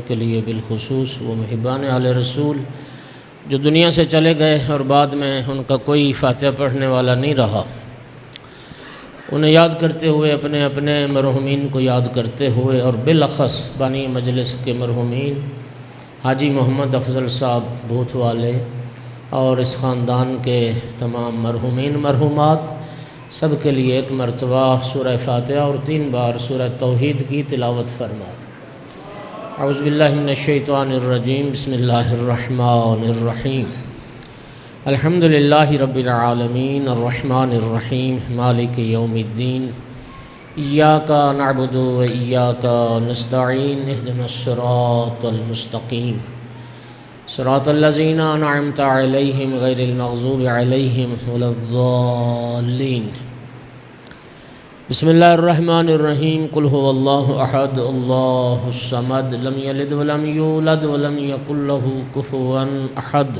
کے لیے بالخصوص وہ محبان اہل رسول جو دنیا سے چلے گئے اور بعد میں ان کا کوئی فاتحہ پڑھنے والا نہیں رہا، انہیں یاد کرتے ہوئے اپنے اپنے مرحومین کو یاد کرتے ہوئے، اور بالاخص بانی مجلس کے مرحومین حاجی محمد افضل صاحب بھوت والے اور اس خاندان کے تمام مرحومین مرحومات سب کے لیے ایک مرتبہ سورہ فاتحہ اور 3 بار سورہ توحید کی تلاوت فرما۔ اعوذ باللہ من الشیطان الرجیم، بسم اللہ الرحمن الرحیم، الحمد للہ رب العالمین الرحمن الرحیم مالک یوم الدین، ایاک نعبد و ایاک نستعین، اہدنا الصراط المستقیم، صراط الذین انعمت علیہم غیر المغضوب علیہم ولا الضالین۔ بسم اللہ الرحمن الرحیم، قل هو اللہ احد اللہ الصمد، لم یلد ولم یولد ولم یکن له کفوا احد۔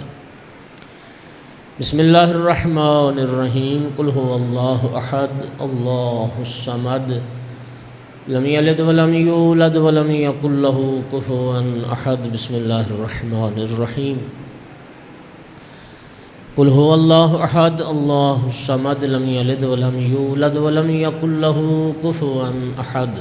بسم اللہ الرحمن الرحیم، قل هو اللہ احد اللہ الصمد، لم یلد ولم یولد ولم یکن له کفوا احد۔ بسم اللہ الرحمن الرحیم، قل هو اللہ احد اللہ الصمد، لم یلد ولم یولد ولم یکن له کفوا احد۔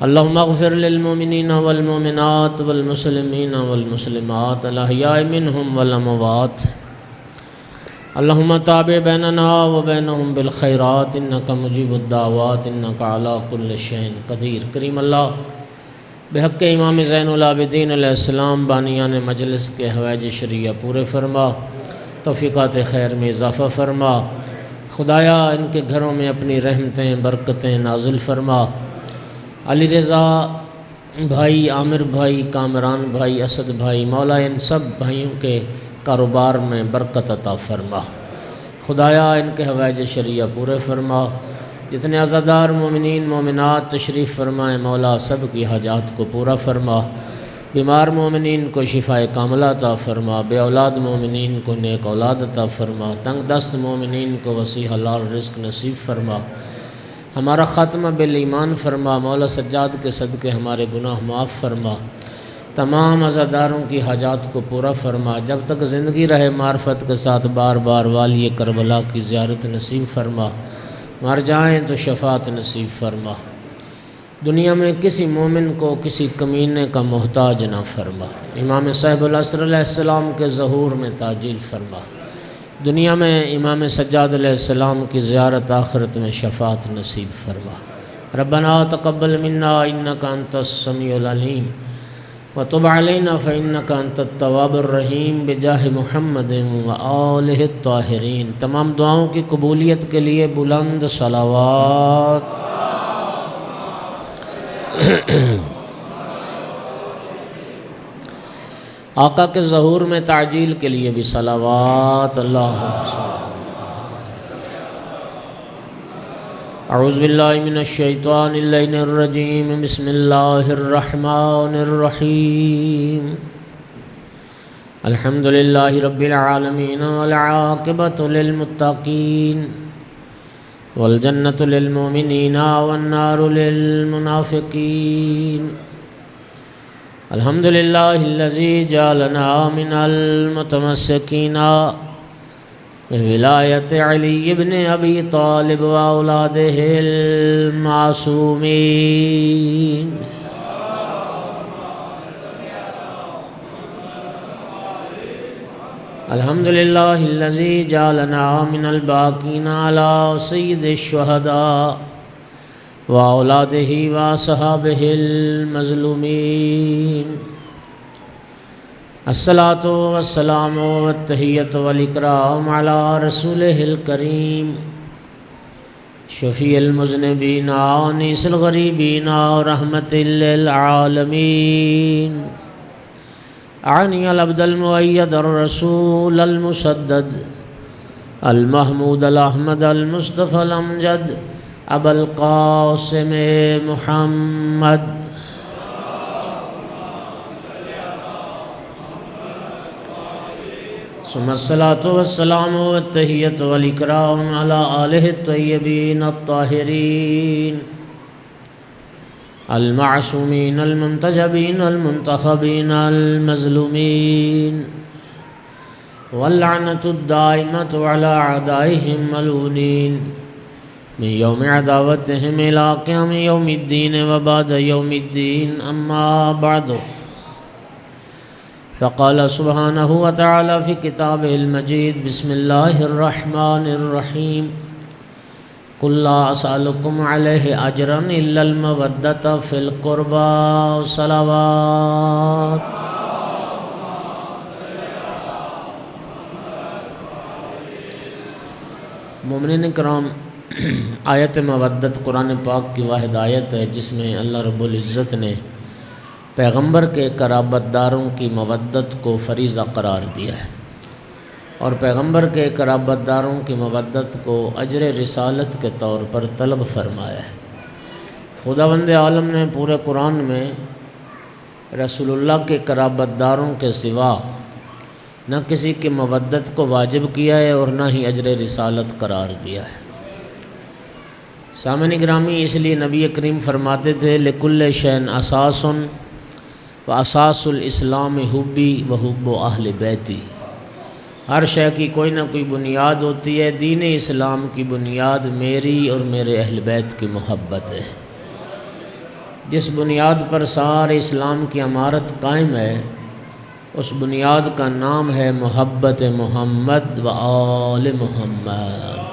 اللہم اغفر للمؤمنین والمؤمنات والمسلمین والمسلمات الاحیاء منہم والاموات، اللہم تابع بیننا وبینہم بالخیرات انکا مجیب الدعوات انکا علی کل شیء قدیر۔ کریم اللہ بحق امام زین العابدین علیہ السلام بانیان مجلس کے حوائج شرعیہ پورے فرما، توفیقات خیر میں اضافہ فرما، خدایا ان کے گھروں میں اپنی رحمتیں برکتیں نازل فرما۔ علی رضا بھائی، عامر بھائی، کامران بھائی، اسد بھائی، مولا ان سب بھائیوں کے کاروبار میں برکت عطا فرما، خدایا ان کے حوائج شرعیہ پورے فرما۔ جتنے عزادار مومنین مومنات تشریف فرمائے مولا سب کی حاجات کو پورا فرما، بیمار مومنین کو شفاء کاملہ عطا فرما، بے اولاد مومنین کو نیک اولاد عطا فرما، تنگ دست مومنین کو وسیع حلال رزق نصیب فرما، ہمارا خاتمہ بالایمان فرما، مولا سجاد کے صدقے ہمارے گناہ معاف فرما، تمام عزاداروں کی حاجات کو پورا فرما، جب تک زندگی رہے معرفت کے ساتھ بار بار والی کربلا کی زیارت نصیب فرما، مر جائیں تو شفاعت نصیب فرما، دنیا میں کسی مومن کو کسی کمینے کا محتاج نہ فرما، امام صاحب العصر علیہ السلام کے ظہور میں تعجیل فرما، دنیا میں امام سجاد علیہ السلام کی زیارت، آخرت میں شفاعت نصیب فرما۔ ربنا تقبل منا انک انت السمیع العلیم وتب علینا فانک انت التواب الرحیم بجاہ محمد وآلہ الطاہرین۔ تمام دعاؤں کی قبولیت کے لیے بلند صلوات۔ آقا کے ظہور میں تعجیل کے لیے بھی صلوات۔ اللہم صل۔ اعوذ باللہ من الشیطان اللعین الرجیم، بسم اللہ الرحمن الرحیم، الحمد للہ رب العالمین والعاقبۃ للمتقین والجنۃ للمؤمنین والنار للمنافقین، الحمد للہ الذی جعلنا من المتمسکین ولایت علی ابن ابی طالب و اولادہ المعصومین، الحمد للہ الذی جعلنا من الباقین علی سید الشہداء و اولادہ و صحابہ المظلومین، الصلاۃ والسلام والتحیۃ والاکرام علی رسولہ الکریم شفیع المذنبین انیس الغریبین رحمۃ للعالمین، اعنی العبد المؤید الرسول المسدد المحمود الاحمد المصطفى الامجد ابا القاسم محمد، ثم الصلاة والسلام والتحیۃ والاکرام علی آلہ الطیبین الطاہرین، المعصومين المنتجبين المنتخبين المظلومين واللعنة الدائمة على أعدائهم ملعونين من يوم عداوتهم إلى قيام يوم الدين وبعد يوم الدين. أما بعد، فقال سبحانه وتعالى في كتابه المجيد: بسم الله الرحمن الرحيم. قل لا أسألكم عليه أجرا إلا المودة في القربى. صلوات. مومنین کرام، آیت مودت قرآن پاک کی واحد آیت ہے جس میں اللہ رب العزت نے پیغمبر کے قرابت داروں کی مودت کو فریضہ قرار دیا ہے، اور پیغمبر کے قرابت داروں کی مودت کو اجر رسالت کے طور پر طلب فرمایا ہے۔ خداوند عالم نے پورے قرآن میں رسول اللہ کے قرابت داروں کے سوا نہ کسی کی مودت کو واجب کیا ہے اور نہ ہی اجر رسالت قرار دیا ہے۔ سامعین گرامی، اس لیے نبی کریم فرماتے تھے: لکل شیء اساس و اساس الاسلام حبی و حب اہل بیتی۔ ہر شے کی کوئی نہ کوئی بنیاد ہوتی ہے، دین اسلام کی بنیاد میری اور میرے اہل بیت کی محبت ہے۔ جس بنیاد پر سارے اسلام کی عمارت قائم ہے، اس بنیاد کا نام ہے محبت محمد و آل محمد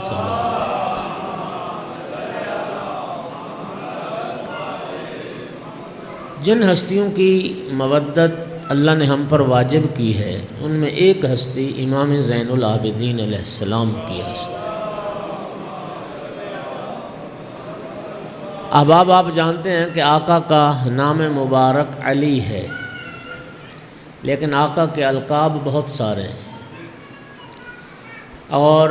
صلی اللہ علیہ وسلم۔ جن ہستیوں کی مودت اللہ نے ہم پر واجب کی ہے، ان میں ایک ہستی امام زین العابدین علیہ السلام کی ہستی۔ احباب، آپ جانتے ہیں کہ آقا کا نام مبارک علی ہے، لیکن آقا کے القاب بہت سارے ہیں، اور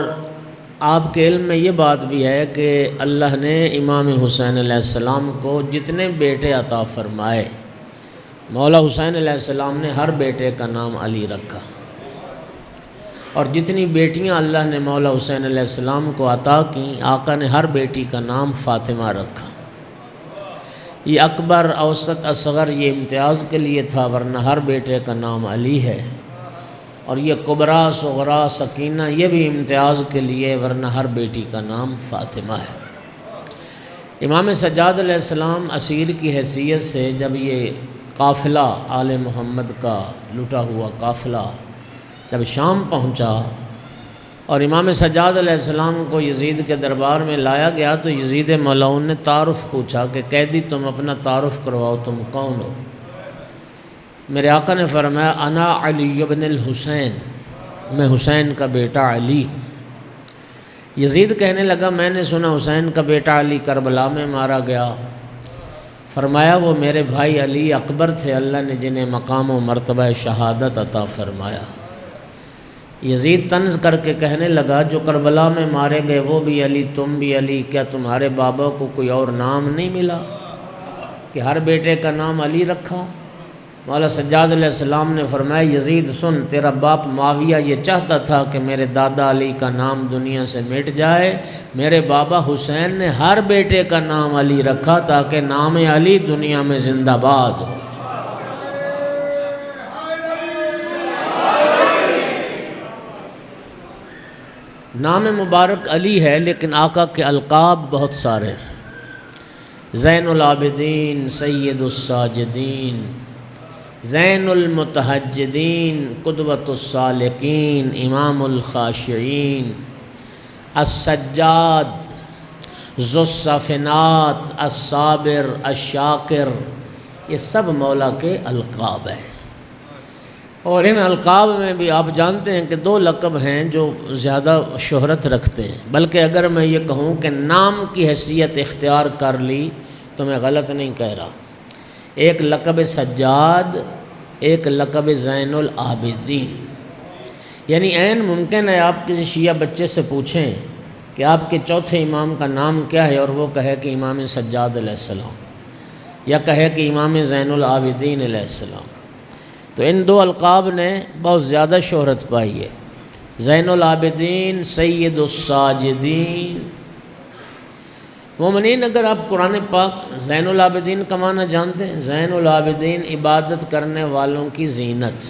آپ کے علم میں یہ بات بھی ہے کہ اللہ نے امام حسین علیہ السلام کو جتنے بیٹے عطا فرمائے، مولا حسین علیہ السلام نے ہر بیٹے کا نام علی رکھا، اور جتنی بیٹیاں اللہ نے مولا حسین علیہ السلام کو عطا کیں، آقا نے ہر بیٹی کا نام فاطمہ رکھا۔ یہ اکبر، اوسط، اصغر یہ امتیاز کے لیے تھا، ورنہ ہر بیٹے کا نام علی ہے، اور یہ کبریٰ، صغریٰ، سکینہ یہ بھی امتیاز کے لیے، ورنہ ہر بیٹی کا نام فاطمہ ہے۔ امام سجاد علیہ السلام اسیر کی حیثیت سے جب یہ قافلہ آل محمد کا لٹا ہوا قافلہ جب شام پہنچا اور امام سجاد علیہ السلام کو یزید کے دربار میں لایا گیا، تو یزید ملعون نے تعارف پوچھا کہ قیدی تم اپنا تعارف کرواؤ، تم کون ہو؟ میرے آقا نے فرمایا: انا علی بن الحسین، میں حسین کا بیٹا علی ہوں۔ یزید کہنے لگا: میں نے سنا حسین کا بیٹا علی کربلا میں مارا گیا۔ فرمایا: وہ میرے بھائی علی اکبر تھے، اللہ نے جنہیں مقام و مرتبہ شہادت عطا فرمایا۔ یزید طنز کر کے کہنے لگا: جو کربلا میں مارے گئے وہ بھی علی، تم بھی علی، کیا تمہارے بابا کو کوئی اور نام نہیں ملا کہ ہر بیٹے کا نام علی رکھا؟ مولا سجاد علیہ السلام نے فرمایا: یزید سن، تیرا باپ معاویہ یہ چاہتا تھا کہ میرے دادا علی کا نام دنیا سے مٹ جائے، میرے بابا حسین نے ہر بیٹے کا نام علی رکھا تاکہ نام علی دنیا میں زندہ باد ہو۔ نام مبارک علی ہے، لیکن آقا کے القاب بہت سارے ہیں۔ زین العابدین، سید الساجدین، زین المتحجدین، قدوۃ السالکین، امام الخاشعین، السجاد، ذو الصافنات، الصابر، الشاکر، یہ سب مولا کے القاب ہیں۔ اور ان القاب میں بھی آپ جانتے ہیں کہ دو لقب ہیں جو زیادہ شہرت رکھتے ہیں، بلکہ اگر میں یہ کہوں کہ نام کی حیثیت اختیار کر لی تو میں غلط نہیں کہہ رہا۔ ایک لقب سجاد، ایک لقب زین العابدین۔ یعنی عین ممکن ہے آپ کسی شیعہ بچے سے پوچھیں کہ آپ کے چوتھے امام کا نام کیا ہے، اور وہ کہے کہ امام سجاد علیہ السلام، یا کہے کہ امام زین العابدین علیہ السلام۔ تو ان دو القاب نے بہت زیادہ شہرت پائی ہے۔ زین العابدین، سید الساجدین، مومنین، اگر آپ قرآن پاک زین العابدین کا معنی جانتے ہیں، زین العابدین عبادت کرنے والوں کی زینت،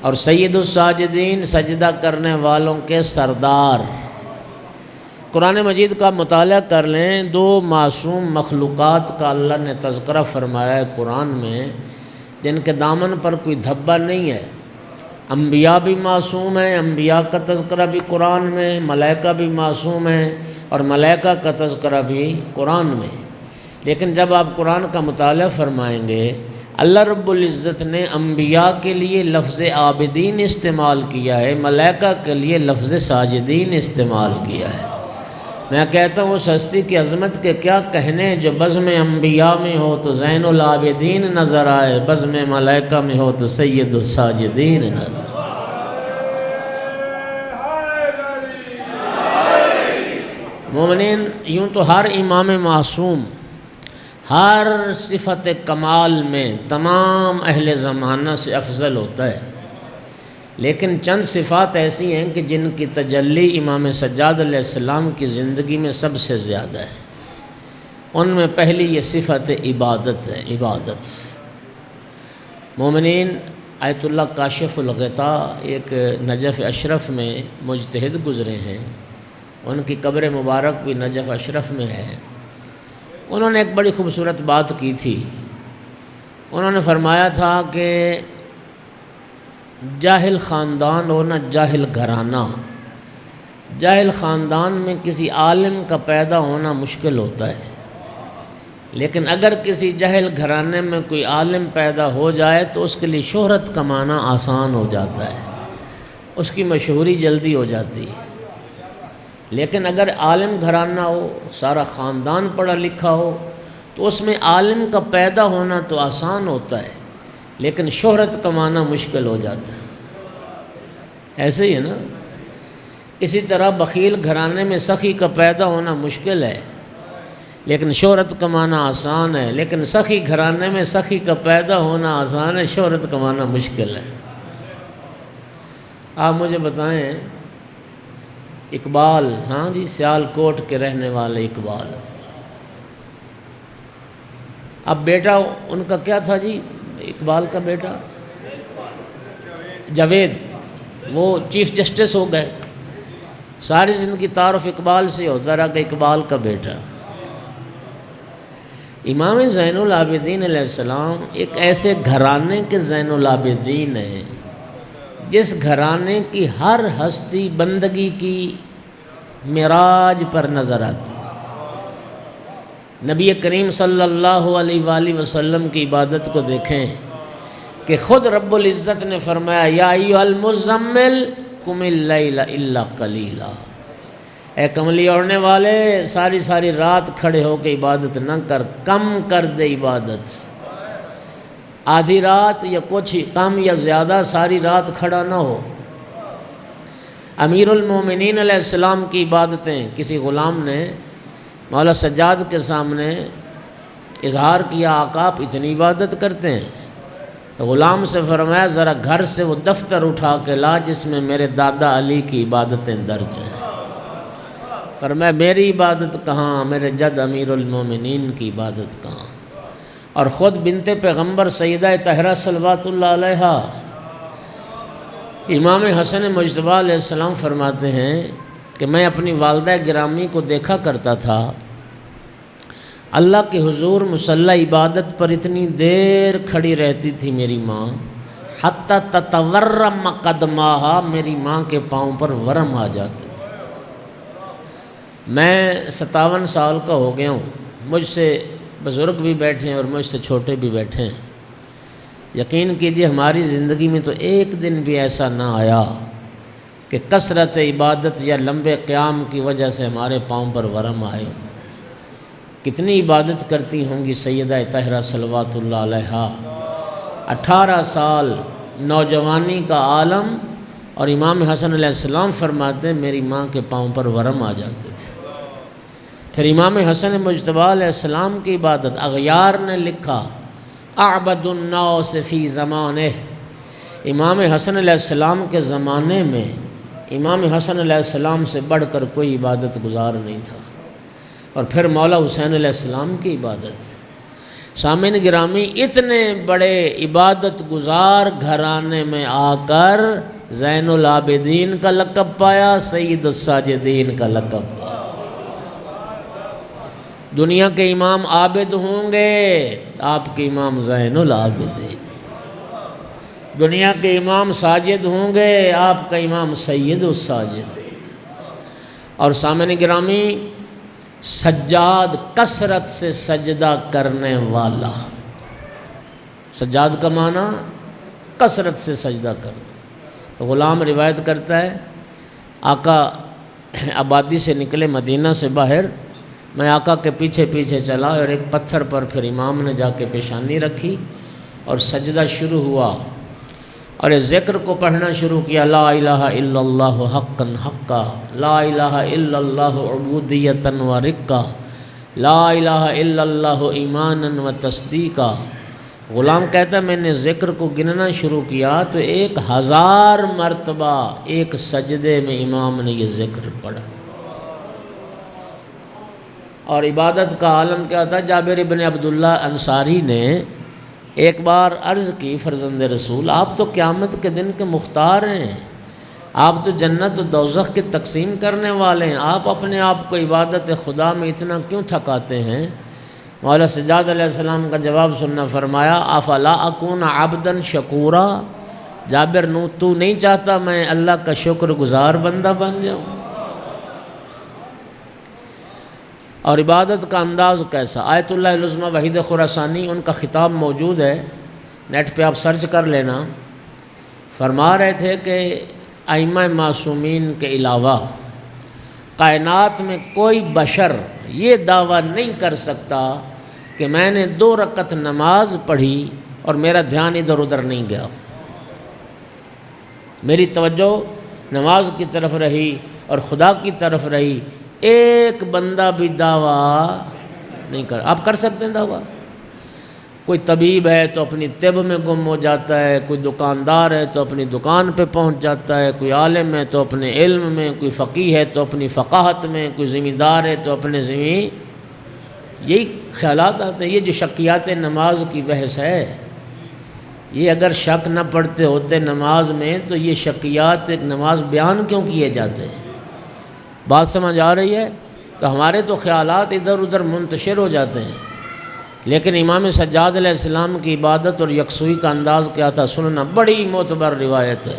اور سید الساجدین سجدہ کرنے والوں کے سردار۔ قرآن مجید کا مطالعہ کر لیں، دو معصوم مخلوقات کا اللہ نے تذکرہ فرمایا ہے قرآن میں، جن کے دامن پر کوئی دھبا نہیں ہے۔ انبیاء بھی معصوم ہیں، انبیاء کا تذکرہ بھی قرآن میں، ملائکہ بھی معصوم ہیں اور ملائکہ کا تذکرہ بھی قرآن میں۔ لیکن جب آپ قرآن کا مطالعہ فرمائیں گے، اللہ رب العزت نے انبیاء کے لیے لفظ عابدین استعمال کیا ہے، ملائکہ کے لیے لفظ ساجدین استعمال کیا ہے۔ میں کہتا ہوں اس ہستی کی عظمت کے کیا کہنے، جو بزم انبیاء میں ہو تو زین العابدین نظر آئے، بزم ملائکہ میں ہو تو سید الساجدین نظر آئے۔ مومنین، یوں تو ہر امام معصوم ہر صفت کمال میں تمام اہل زمانہ سے افضل ہوتا ہے، لیکن چند صفات ایسی ہیں کہ جن کی تجلی امام سجاد علیہ السلام کی زندگی میں سب سے زیادہ ہے۔ ان میں پہلی یہ صفت عبادت ہے، عبادت۔ مومنین، آیت اللہ کاشف الغطاء ایک نجف اشرف میں مجتہد گزرے ہیں، ان کی قبر مبارک بھی نجف اشرف میں ہے۔ انہوں نے ایک بڑی خوبصورت بات کی تھی۔ انہوں نے فرمایا تھا کہ جاہل خاندان ہونا، جاہل گھرانہ، جاہل خاندان میں کسی عالم کا پیدا ہونا مشکل ہوتا ہے، لیکن اگر کسی جاہل گھرانے میں کوئی عالم پیدا ہو جائے تو اس کے لیے شہرت کمانا آسان ہو جاتا ہے، اس کی مشہوری جلدی ہو جاتی ہے۔ لیکن اگر عالم گھرانہ ہو، سارا خاندان پڑھا لکھا ہو، تو اس میں عالم کا پیدا ہونا تو آسان ہوتا ہے، لیکن شہرت کمانا مشکل ہو جاتا ہے۔ ایسے ہی ہے نا؟ اسی طرح بخیل گھرانے میں سخی کا پیدا ہونا مشکل ہے، لیکن شہرت کمانا آسان ہے، لیکن سخی گھرانے میں سخی کا پیدا ہونا آسان ہے، شہرت کمانا مشکل ہے۔ آپ مجھے بتائیں، اقبال، ہاں جی، سیال کوٹ کے رہنے والے اقبال، اب بیٹا ان کا کیا تھا جی؟ اقبال کا بیٹا جاوید، وہ چیف جسٹس ہو گئے۔ ساری زندگی تعارف اقبال سے ہوتا رہا کہ اقبال کا بیٹا۔ امام زین العابدین علیہ السلام ایک ایسے گھرانے کے زین العابدین ہیں جس گھرانے کی ہر ہستی بندگی کی معراج پر نظر آتی۔ نبی کریم صلی اللہ علیہ وآلہ وسلم کی عبادت کو دیکھیں کہ خود رب العزت نے فرمایا، یا ایھا المزمل قم اللیل الا قلیلا، اے کملی اوڑھنے والے ساری ساری رات کھڑے ہو کے عبادت نہ کر، کم کر دے عبادت، آدھی رات یا کچھ کم یا زیادہ، ساری رات کھڑا نہ ہو۔ امیر المومنین علیہ السلام کی عبادتیں کسی غلام نے مولا سجاد کے سامنے اظہار کیا، آقا آپ اتنی عبادت کرتے ہیں؟ تو غلام سے فرمایا، ذرا گھر سے وہ دفتر اٹھا کے لا جس میں میرے دادا علی کی عبادتیں درج ہیں۔ فرمایا، میری عبادت کہاں، میرے جد امیر المومنین کی عبادت کہاں؟ اور خود بنت پیغمبر سیدہ طاہرہ صلوات اللہ علیہا، امام حسن مجتبی علیہ السلام فرماتے ہیں کہ میں اپنی والدہ گرامی کو دیکھا کرتا تھا، اللہ کے حضور مصلی عبادت پر اتنی دیر کھڑی رہتی تھی میری ماں، حتی تتورم قدماہا، میری ماں کے پاؤں پر ورم آ جاتے تھے۔ میں 57 سال کا ہو گیا ہوں، مجھ سے بزرگ بھی بیٹھے ہیں اور مجھ سے چھوٹے بھی بیٹھے ہیں۔ یقین کیجئے ہماری زندگی میں تو ایک دن بھی ایسا نہ آیا کہ کثرت عبادت یا لمبے قیام کی وجہ سے ہمارے پاؤں پر ورم آئے۔ کتنی عبادت کرتی ہوں گی سیدہ طاہرہ صلوات اللہ علیہا، 18 سال نوجوانی کا عالم، اور امام حسن علیہ السلام فرماتے ہیں میری ماں کے پاؤں پر ورم آ جاتے تھے۔ پھر امام حسن مجتبی علیہ السلام کی عبادت اغیار نے لکھا، اعبد الناس فی زمانہ، امام حسن علیہ السلام کے زمانے میں امام حسن علیہ السلام سے بڑھ کر کوئی عبادت گزار نہیں تھا۔ اور پھر مولا حسین علیہ السلام کی عبادت۔ سامعین گرامی، اتنے بڑے عبادت گزار گھرانے میں آ کر زین العابدین کا لقب پایا، سید الساجدین کا لقب پایا۔ دنیا کے امام عابد ہوں گے، آپ کے امام زین العابدین۔ دنیا کے امام ساجد ہوں گے، آپ کا امام سید الساجد۔ اور سامعین گرامی، سجاد کثرت سے سجدہ کرنے والا۔ سجاد کا معنی کثرت سے سجدہ کرنا۔ غلام روایت کرتا ہے، آقا آبادی سے نکلے مدینہ سے باہر، میں آقا کے پیچھے پیچھے چلا اور ایک پتھر پر پھر امام نے جا کے پیشانی رکھی اور سجدہ شروع ہوا اور اس ذکر کو پڑھنا شروع کیا، لا الہ الا اللہ حقا حقا، لا الہ الا اللہ عبودیتا و رقا، لا الہ الا اللہ ایمانا و تصدیقا۔ غلام کہتا ہے میں نے ذکر کو گننا شروع کیا تو 1000 مرتبہ ایک سجدے میں امام نے یہ ذکر پڑھا۔ اور عبادت کا عالم کیا تھا؟ جابر بن عبداللہ انصاری نے ایک بار عرض کی، فرزند رسول آپ تو قیامت کے دن کے مختار ہیں، آپ تو جنت و دوزخ کی تقسیم کرنے والے ہیں، آپ اپنے آپ کو عبادت خدا میں اتنا کیوں تھکاتے ہیں؟ مولا سجاد علیہ السلام کا جواب سننا، فرمایا افلا اکون عبدا شکورا، جابر تو نہیں چاہتا میں اللہ کا شکر گزار بندہ بن جاؤں؟ اور عبادت کا انداز کیسا؟ آیت اللہ العظمیٰ وحید خراسانی، ان کا خطاب موجود ہے، نیٹ پہ آپ سرچ کر لینا۔ فرما رہے تھے کہ ائمہ معصومین کے علاوہ کائنات میں کوئی بشر یہ دعویٰ نہیں کر سکتا کہ میں نے 2 رکعت نماز پڑھی اور میرا دھیان ادھر ادھر نہیں گیا، میری توجہ نماز کی طرف رہی اور خدا کی طرف رہی۔ ایک بندہ بھی دعویٰ نہیں کر۔ آپ کر سکتے ہیں دعویٰ؟ کوئی طبیب ہے تو اپنی طب میں گم ہو جاتا ہے، کوئی دکاندار ہے تو اپنی دکان پہ پہنچ جاتا ہے، کوئی عالم ہے تو اپنے علم میں، کوئی فقیہ ہے تو اپنی فقاہت میں، کوئی ذمہ دار ہے تو اپنے یہی خیالات آتے ہیں۔ یہ جو شکیات نماز کی بحث ہے، یہ اگر شک نہ پڑھتے ہوتے نماز میں تو یہ شکیات نماز بیان کیوں کیے جاتے ہیں؟ بات سمجھ آ رہی ہے؟ تو ہمارے تو خیالات ادھر ادھر منتشر ہو جاتے ہیں، لیکن امام سجاد علیہ السلام کی عبادت اور یکسوئی کا انداز کیا تھا سننا بڑی معتبر روایت ہے۔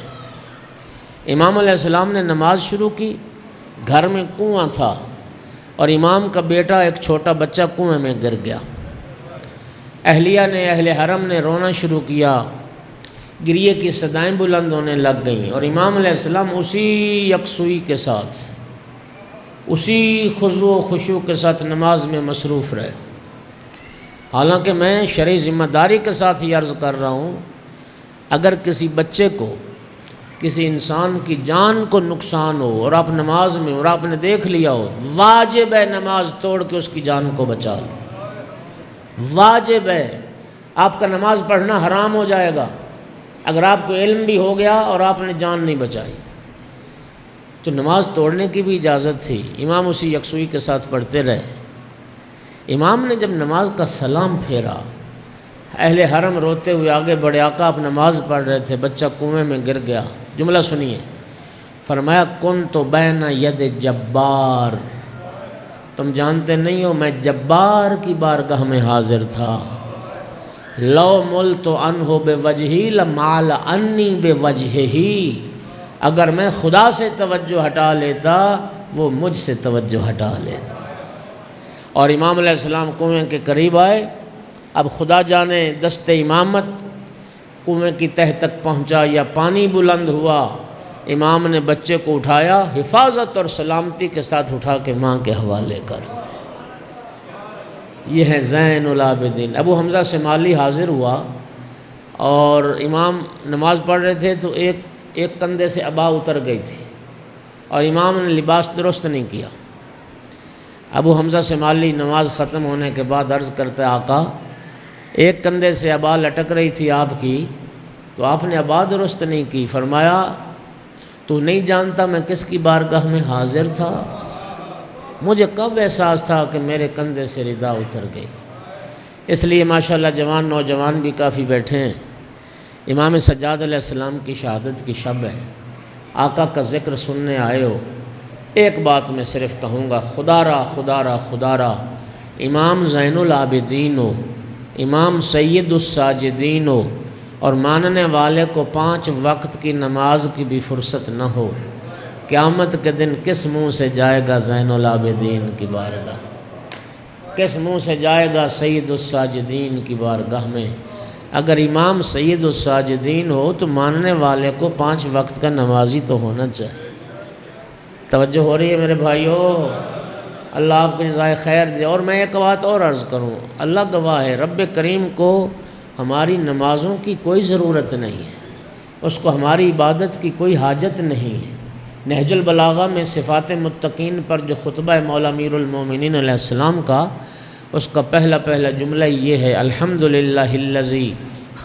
امام علیہ السلام نے نماز شروع کی، گھر میں کنواں تھا اور امام کا بیٹا ایک چھوٹا بچہ کنویں میں گر گیا۔ اہلیہ نے، اہل حرم نے رونا شروع کیا، گریے کی صدائیں بلند ہونے لگ گئیں اور امام علیہ السلام اسی یکسوئی کے ساتھ، اسی خضوع و خشوع کے ساتھ نماز میں مصروف رہے۔ حالانکہ میں شرعی ذمہ داری کے ساتھ یہ عرض کر رہا ہوں، اگر کسی بچے کو، کسی انسان کی جان کو نقصان ہو اور آپ نماز میں اور آپ نے دیکھ لیا ہو، واجب ہے نماز توڑ کے اس کی جان کو بچا لو، واجب ہے۔ آپ کا نماز پڑھنا حرام ہو جائے گا اگر آپ کو علم بھی ہو گیا اور آپ نے جان نہیں بچائی۔ تو نماز توڑنے کی بھی اجازت تھی، امام اسی یکسوئی کے ساتھ پڑھتے رہے۔ امام نے جب نماز کا سلام پھیرا، اہل حرم روتے ہوئے آگے بڑھے، آقا آپ نماز پڑھ رہے تھے، بچہ کنویں میں گر گیا۔ جملہ سنیے، فرمایا کنت بین ید جبار، تم جانتے نہیں ہو میں جبار کی بارگاہ میں حاضر تھا۔ لو ملت عنہ بوجہی لمال انی بوجہہی، اگر میں خدا سے توجہ ہٹا لیتا وہ مجھ سے توجہ ہٹا لیتا۔ اور امام علیہ السلام کنویں کے قریب آئے، اب خدا جانے دست امامت کنویں کی تہہ تک پہنچا یا پانی بلند ہوا، امام نے بچے کو اٹھایا، حفاظت اور سلامتی کے ساتھ اٹھا کے ماں کے حوالے کر دیا۔ یہ ہے زین العابدین۔ ابو حمزہ شمالی حاضر ہوا اور امام نماز پڑھ رہے تھے تو ایک کندھے سے عبا اتر گئی تھی اور امام نے لباس درست نہیں کیا۔ ابو حمزہ شمالی نماز ختم ہونے کے بعد عرض کرتا ہے آقا ایک کندھے سے عبا لٹک رہی تھی آپ کی تو آپ نے عبا درست نہیں کی۔ فرمایا تو نہیں جانتا میں کس کی بارگاہ میں حاضر تھا؟ مجھے کب احساس تھا کہ میرے کندھے سے ردا اتر گئی۔ اس لیے ماشاءاللہ جوان نوجوان بھی کافی بیٹھے ہیں۔ امام سجاد علیہ السلام کی شہادت کی شب ہے، آقا کا ذکر سننے آئے ہو، ایک بات میں صرف کہوں گا، خدا را خدا را خدا را، امام زین العابدین ہو، امام سید الساجدین ہو، اور ماننے والے کو 5 وقت کی نماز کی بھی فرصت نہ ہو، قیامت کے دن کس منہ سے جائے گا زین العابدین کی بارگاہ؟ کس منہ سے جائے گا سید الساجدین کی بارگاہ میں؟ اگر امام سید الساجدین ہو تو ماننے والے کو 5 وقت کا نمازی تو ہونا چاہیے۔ توجہ ہو رہی ہے میرے بھائیو؟ اللہ آپ کو جزائے خیر دے۔ اور میں ایک بات اور عرض کروں، اللہ گواہ ہے، رب کریم کو ہماری نمازوں کی کوئی ضرورت نہیں ہے، اس کو ہماری عبادت کی کوئی حاجت نہیں ہے۔ نہج البلاغہ میں صفات متقین پر جو خطبہ ہے مولا امیر المومنین علیہ السلام کا، اس کا پہلا جملہ یہ ہے، الحمدللہ الذی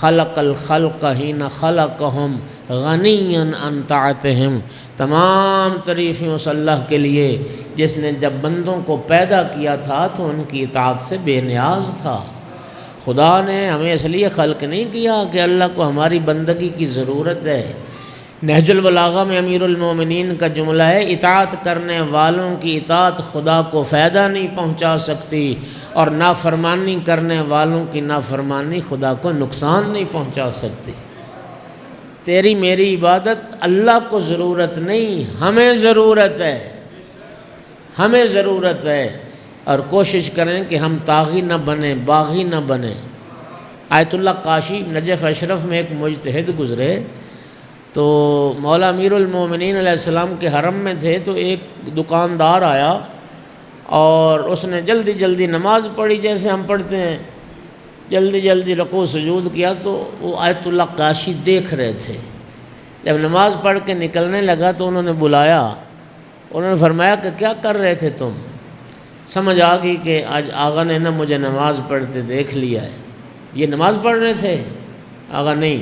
خلق الخلق حین خلقہم غنیا عن طاعتہم۔ تمام تعریفیں اس اللہ کے لیے جس نے جب بندوں کو پیدا کیا تھا تو ان کی اطاعت سے بے نیاز تھا۔ خدا نے ہمیں اس لیے خلق نہیں کیا کہ اللہ کو ہماری بندگی کی ضرورت ہے۔ نہج البلاغہ میں امیر المومنین کا جملہ ہے، اطاعت کرنے والوں کی اطاعت خدا کو فائدہ نہیں پہنچا سکتی، اور نافرمانی کرنے والوں کی نافرمانی خدا کو نقصان نہیں پہنچا سکتی۔ تیری میری عبادت اللہ کو ضرورت نہیں، ہمیں ضرورت ہے، ہمیں ضرورت ہے، اور کوشش کریں کہ ہم طاغی نہ بنیں، باغی نہ بنیں۔ آیت اللہ قاشی نجف اشرف میں ایک مجتہد گزرے، تو مولا امیر المومنین علیہ السلام کے حرم میں تھے، تو ایک دکاندار آیا اور اس نے جلدی جلدی نماز پڑھی جیسے ہم پڑھتے ہیں، جلدی جلدی رکوع سجود کیا، تو وہ آیت اللہ قاشی دیکھ رہے تھے۔ جب نماز پڑھ کے نکلنے لگا تو انہوں نے بلایا، انہوں نے فرمایا کہ کیا کر رہے تھے تم؟ سمجھ آ گئی کہ آج آغا نے مجھے نماز پڑھتے دیکھ لیا ہے۔ یہ نماز پڑھ رہے تھے؟ آغا نہیں۔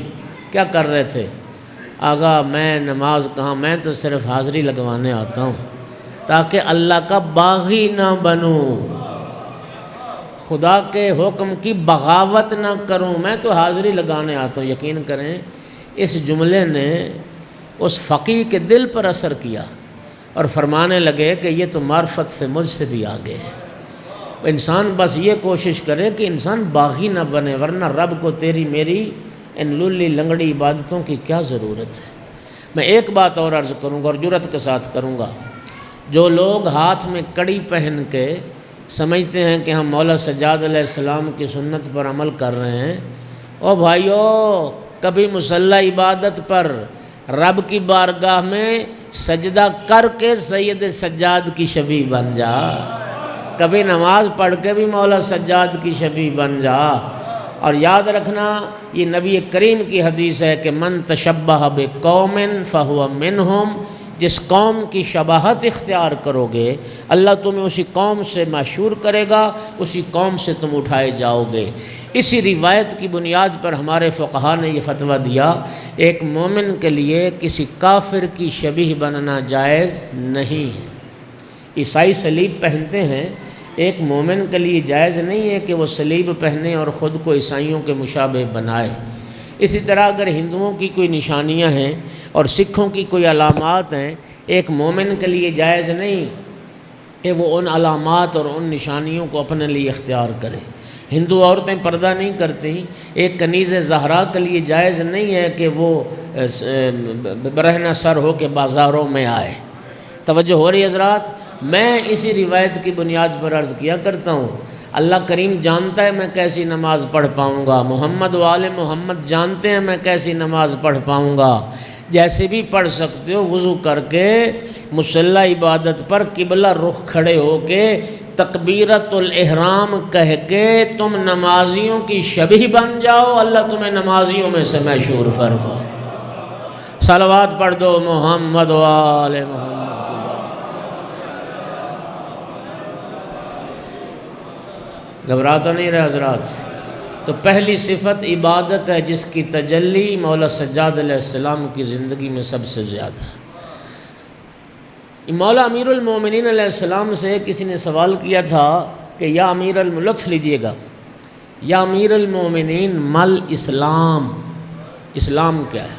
کیا کر رہے تھے؟ آغا میں نماز کہاں، میں تو صرف حاضری لگوانے آتا ہوں تاکہ اللہ کا باغی نہ بنوں، خدا کے حکم کی بغاوت نہ کروں، میں تو حاضری لگانے آتا ہوں۔ یقین کریں اس جملے نے اس فقیہ کے دل پر اثر کیا، اور فرمانے لگے کہ یہ تو معرفت سے مجھ سے بھی آگے ہے۔ انسان بس یہ کوشش کرے کہ انسان باغی نہ بنے، ورنہ رب کو تیری میری ان للی لنگڑی عبادتوں کی کیا ضرورت ہے۔ میں ایک بات اور عرض کروں گا، اور جرأت کے ساتھ کروں گا، جو لوگ ہاتھ میں کڑی پہن کے سمجھتے ہیں کہ ہم مولا سجاد علیہ السلام کی سنت پر عمل کر رہے ہیں، او بھائیو، کبھی مصلی عبادت پر رب کی بارگاہ میں سجدہ کر کے سید سجاد کی شبیہ بن جا، کبھی نماز پڑھ کے بھی مولا سجاد کی شبیہ بن جا۔ اور یاد رکھنا، یہ نبی کریم کی حدیث ہے کہ من تشبہ بقوم فہو منہم، جس قوم کی شباہت اختیار کرو گے اللہ تمہیں اسی قوم سے مشہور کرے گا، اسی قوم سے تم اٹھائے جاؤ گے۔ اسی روایت کی بنیاد پر ہمارے فقہا نے یہ فتویٰ دیا، ایک مومن کے لیے کسی کافر کی شبیہ بننا جائز نہیں ہے۔ عیسائی صلیب پہنتے ہیں، ایک مومن کے لیے جائز نہیں ہے کہ وہ صلیب پہنے اور خود کو عیسائیوں کے مشابہ بنائے۔ اسی طرح اگر ہندوؤں کی کوئی نشانیاں ہیں اور سکھوں کی کوئی علامات ہیں، ایک مومن کے لیے جائز نہیں کہ وہ ان علامات اور ان نشانیوں کو اپنے لیے اختیار کرے۔ ہندو عورتیں پردہ نہیں کرتی، ایک کنیز زہرا کے لیے جائز نہیں ہے کہ وہ برہنہ سر ہو کے بازاروں میں آئے۔ توجہ ہو رہی حضرات؟ میں اسی روایت کی بنیاد پر عرض کیا کرتا ہوں، اللہ کریم جانتا ہے میں کیسی نماز پڑھ پاؤں گا، محمد و آل محمد جانتے ہیں میں کیسی نماز پڑھ پاؤں گا۔ جیسے بھی پڑھ سکتے ہو وضو کر کے مصلی عبادت پر قبلہ رخ کھڑے ہو کے تکبیرۃ الاحرام کہہ کے تم نمازیوں کی شبیہ بن جاؤ، اللہ تمہیں نمازیوں میں سے مشہور فرمائے۔ صلوات پڑھ دو محمد و آل محمد۔ گھبرا تو نہیں رہے حضرات؟ تو پہلی صفت عبادت ہے جس کی تجلی مولا سجاد علیہ السلام کی زندگی میں سب سے زیادہ۔ مولا امیر المومنین علیہ السلام سے کسی نے سوال کیا تھا کہ یا امیر لطف لیجئے گا، یا امیر المومنین مل اسلام، اسلام کیا ہے؟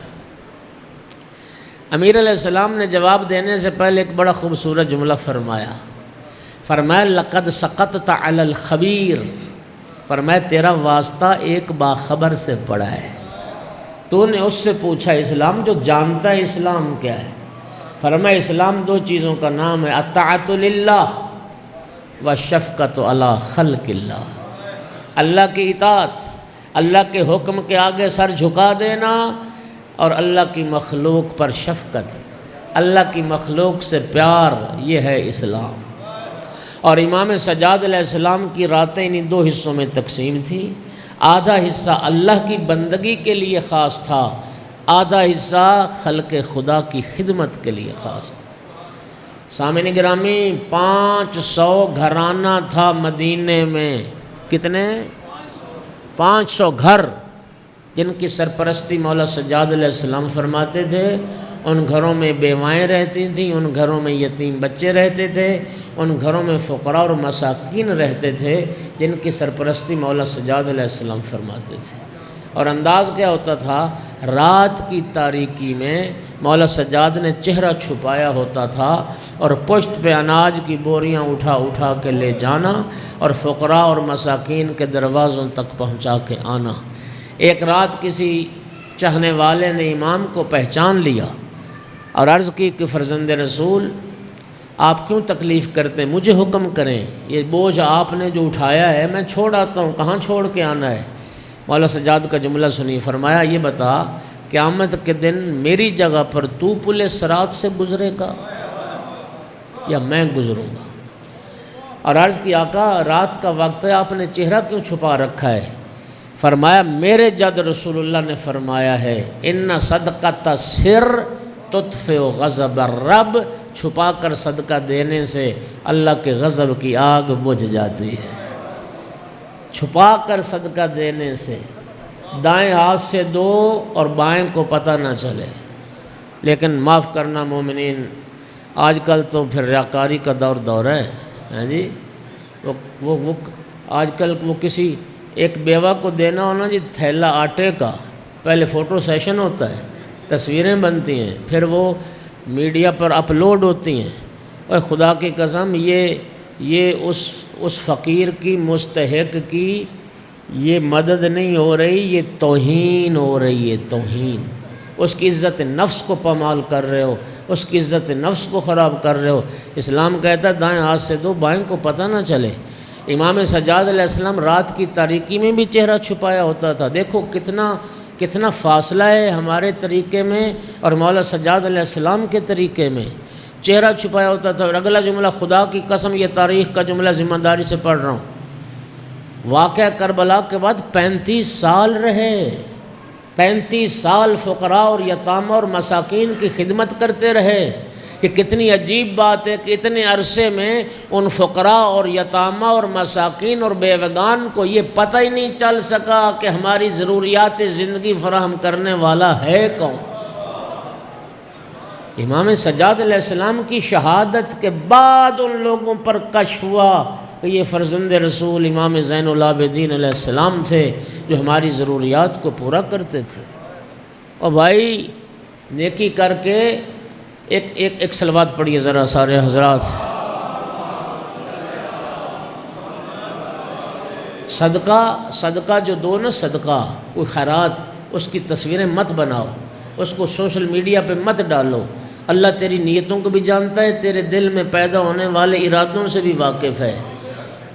امیر علیہ السلام نے جواب دینے سے پہلے ایک بڑا خوبصورت جملہ فرمایا لقد سقطت علی الخبیر، فرمایا تیرا واسطہ ایک باخبر سے پڑا ہے، تو نے اس سے پوچھا اسلام جو جانتا ہے اسلام کیا ہے؟ فرمایا اسلام دو چیزوں کا نام ہے، اطاعت للہ وشفقت علی خلق اللہ، اللہ کی اطاعت، اللہ کے حکم کے آگے سر جھکا دینا، اور اللہ کی مخلوق پر شفقت، اللہ کی مخلوق سے پیار، یہ ہے اسلام۔ اور امام سجاد علیہ السلام کی راتیں انہی دو حصوں میں تقسیم تھی، آدھا حصہ اللہ کی بندگی کے لیے خاص تھا، آدھا حصہ خلق خدا کی خدمت کے لیے خاص تھا۔ سامعین گرامی 500 گھرانہ تھا مدینے میں، کتنے؟ 500 گھر، جن کی سرپرستی مولا سجاد علیہ السلام فرماتے تھے۔ ان گھروں میں بیوائیں رہتی تھیں، ان گھروں میں یتیم بچے رہتے تھے، ان گھروں میں فقراء اور مساکین رہتے تھے، جن کی سرپرستی مولا سجاد علیہ السلام فرماتے تھے۔ اور انداز کیا ہوتا تھا؟ رات کی تاریکی میں مولا سجاد نے چہرہ چھپایا ہوتا تھا اور پشت پہ اناج کی بوریاں اٹھا اٹھا کے لے جانا اور فقراء اور مساکین کے دروازوں تک پہنچا کے آنا۔ ایک رات کسی چاہنے والے نے امام کو پہچان لیا اور عرض کی کہ فرزند رسول آپ کیوں تکلیف کرتے ہیں، مجھے حکم کریں، یہ بوجھ آپ نے جو اٹھایا ہے میں چھوڑ آتا ہوں، کہاں چھوڑ کے آنا ہے؟ مولا سجاد کا جملہ سنی، فرمایا یہ بتا قیامت کے دن میری جگہ پر تو پل صراط سے گزرے گا یا میں گزروں گا؟ اور عرض کی آقا رات کا وقت ہے، آپ نے چہرہ کیوں چھپا رکھا ہے؟ فرمایا میرے جد رسول اللہ نے فرمایا ہے ان صدقۃ سر تطفئ غضب الرب، چھپا کر صدقہ دینے سے اللہ کے غضب کی آگ بجھ جاتی ہے۔ چھپا کر صدقہ دینے سے دائیں ہاتھ سے دو اور بائیں کو پتہ نہ چلے۔ لیکن معاف کرنا مومنین، آج کل تو پھر ریاکاری کا دور ہے جی۔ وہ آج کل وہ کسی ایک بیوہ کو دینا ہونا جی تھیلا آٹے کا، پہلے فوٹو سیشن ہوتا ہے، تصویریں بنتی ہیں، پھر وہ میڈیا پر اپلوڈ ہوتی ہیں، اور خدا کی قسم یہ اس فقیر کی مستحق کی یہ مدد نہیں ہو رہی، یہ توہین ہو رہی ہے، توہین۔ اس کی عزت نفس کو پامال کر رہے ہو، اس کی عزت نفس کو خراب کر رہے ہو۔ اسلام کہتا ہے دائیں ہاتھ سے دو، بائیں کو پتہ نہ چلے۔ امام سجاد علیہ السلام رات کی تاریکی میں بھی چہرہ چھپایا ہوتا تھا۔ دیکھو کتنا فاصلہ ہے ہمارے طریقے میں اور مولا سجاد علیہ السلام کے طریقے میں۔ چہرہ چھپایا ہوتا تھا۔ اور اگلا جملہ خدا کی قسم، یہ تاریخ کا جملہ ذمہ داری سے پڑھ رہا ہوں، واقعہ کربلا کے بعد 35 سال رہے، 35 سال فقراء اور یتامہ اور مساکین کی خدمت کرتے رہے۔ کہ کتنی عجیب بات ہے کہ اتنے عرصے میں ان فقراء اور یتامہ اور مساکین اور بیوگان کو یہ پتہ ہی نہیں چل سکا کہ ہماری ضروریات زندگی فراہم کرنے والا ہے کون۔ امام سجاد علیہ السلام کی شہادت کے بعد ان لوگوں پر کشف ہوا کہ یہ فرزند رسول امام زین العابدین علیہ السلام تھے جو ہماری ضروریات کو پورا کرتے تھے۔ اور بھائی نیکی کر کے ایک صلوات پڑھیے ذرا سارے حضرات۔ صدقہ جو دو نا، صدقہ کوئی خیرات، اس کی تصویریں مت بناؤ، اس کو سوشل میڈیا پہ مت ڈالو۔ اللہ تیری نیتوں کو بھی جانتا ہے، تیرے دل میں پیدا ہونے والے ارادوں سے بھی واقف ہے۔